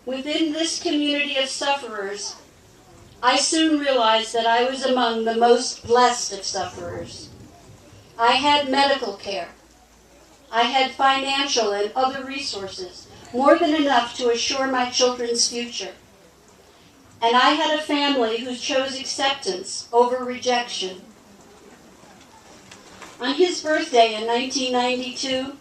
Within this community of sufferers, I soon realized that I was among the most blessed of sufferers. I had medical care. I had financial and other resources, more than enough to assure my children's future. And I had a family who chose acceptance over rejection. On his birthday in 1992,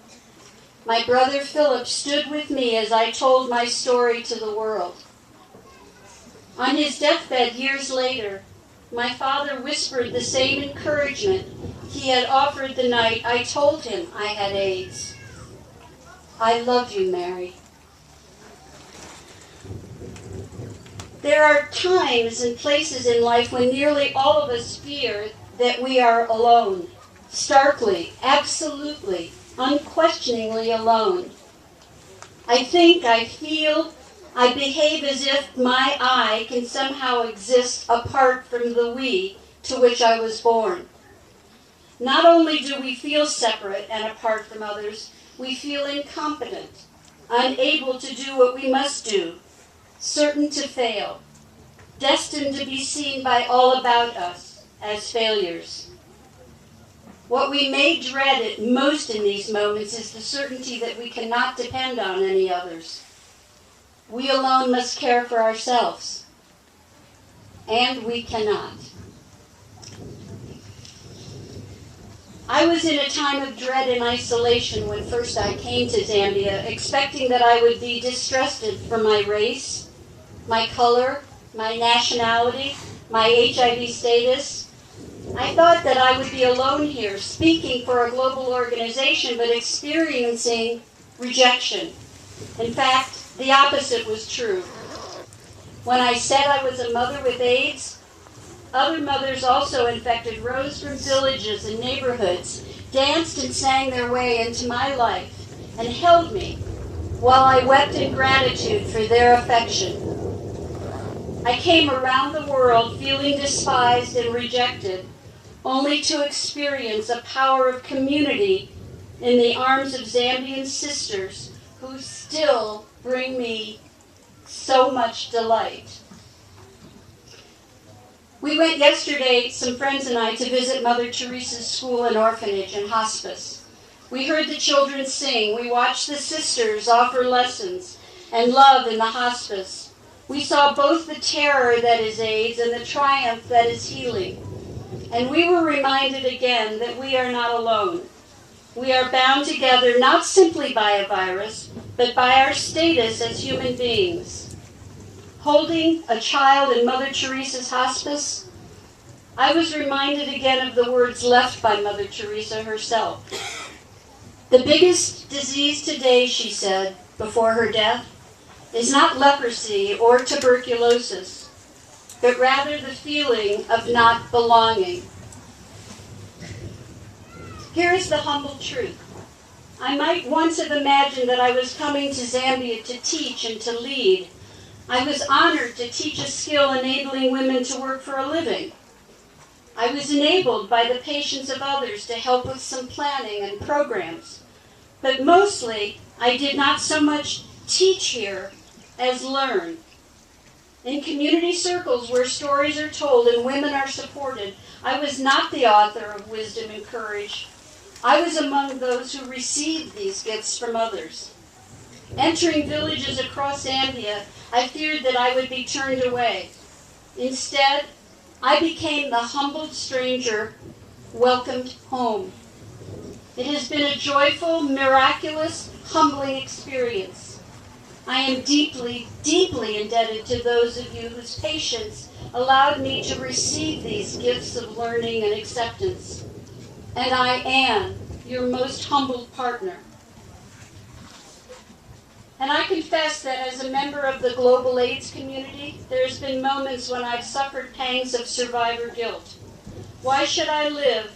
my brother Philip stood with me as I told my story to the world. On his deathbed years later, my father whispered the same encouragement he had offered the night I told him I had AIDS. I love you, Mary. There are times and places in life when nearly all of us fear that we are alone, starkly, absolutely, unquestioningly alone. I think, I feel, I behave as if my I can somehow exist apart from the we to which I was born. Not only do we feel separate and apart from others, we feel incompetent, unable to do what we must do, certain to fail, destined to be seen by all about us as failures. What we may dread most in these moments is the certainty that we cannot depend on any others. We alone must care for ourselves, and we cannot. I was in a time of dread and isolation when first I came to Zambia, expecting that I would be distrusted for my race, my color, my nationality, my HIV status. I thought that I would be alone here, speaking for a global organization, but experiencing rejection. In fact, the opposite was true. When I said I was a mother with AIDS, other mothers also infected rose from villages and neighborhoods, danced and sang their way into my life, and held me while I wept in gratitude for their affection. I came around the world feeling despised and rejected, only to experience a power of community in the arms of Zambian sisters who still bring me so much delight. We went yesterday, some friends and I, to visit Mother Teresa's school and orphanage and hospice. We heard the children sing. We watched the sisters offer lessons and love in the hospice. We saw both the terror that is AIDS and the triumph that is healing. And we were reminded again that we are not alone. We are bound together not simply by a virus, but by our status as human beings. Holding a child in Mother Teresa's hospice, I was reminded again of the words left by Mother Teresa herself. The biggest disease today, she said, before her death, is not leprosy or tuberculosis, but rather the feeling of not belonging. Here is the humble truth. I might once have imagined that I was coming to Zambia to teach and to lead. I was honored to teach a skill enabling women to work for a living. I was enabled by the patience of others to help with some planning and programs. But mostly, I did not so much teach here as learn. In community circles where stories are told and women are supported, I was not the author of wisdom and courage. I was among those who received these gifts from others. Entering villages across Zambia, I feared that I would be turned away. Instead, I became the humbled stranger welcomed home. It has been a joyful, miraculous, humbling experience. I am deeply, deeply indebted to those of you whose patience allowed me to receive these gifts of learning and acceptance. And I am your most humbled partner. And I confess that as a member of the global AIDS community, there's been moments when I've suffered pangs of survivor guilt. Why should I live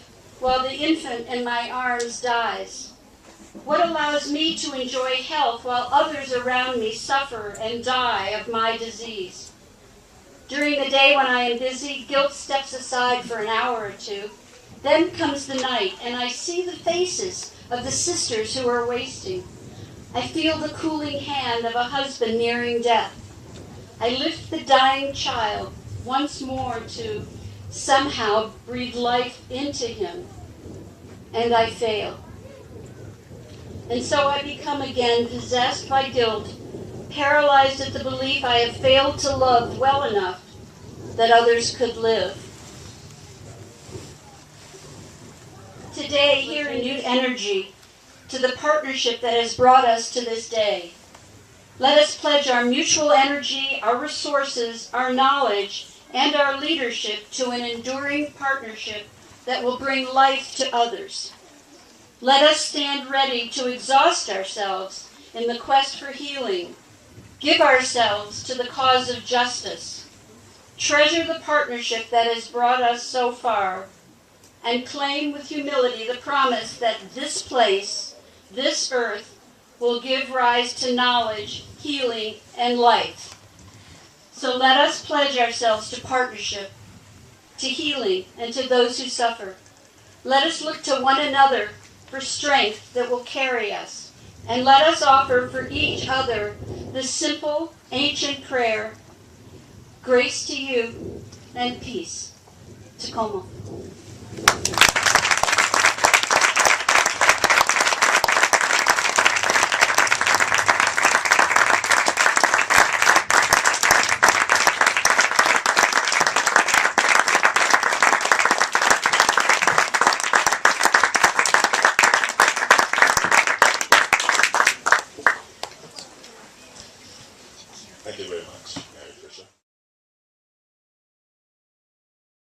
while the infant in my arms dies? What allows me to enjoy health while others around me suffer and die of my disease? During the day when I am busy, guilt steps aside for an hour or two. Then comes the night, and I see the faces of the sisters who are wasting. I feel the cooling hand of a husband nearing death. I lift the dying child once more to somehow breathe life into him, and I fail. And so I become again possessed by guilt, paralyzed at the belief I have failed to love well enough that others could live. Today, here in New Energy, to the partnership that has brought us to this day, let us pledge our mutual energy, our resources, our knowledge, and our leadership to an enduring partnership that will bring life to others. Let us stand ready to exhaust ourselves in the quest for healing, give ourselves to the cause of justice, treasure the partnership that has brought us so far, and claim with humility the promise that this place, this earth, will give rise to knowledge, healing, and life. So let us pledge ourselves to partnership, to healing, and to those who suffer. Let us look to one another for strength that will carry us, and let us offer for each other the simple, ancient prayer, grace to you and peace. Tacoma.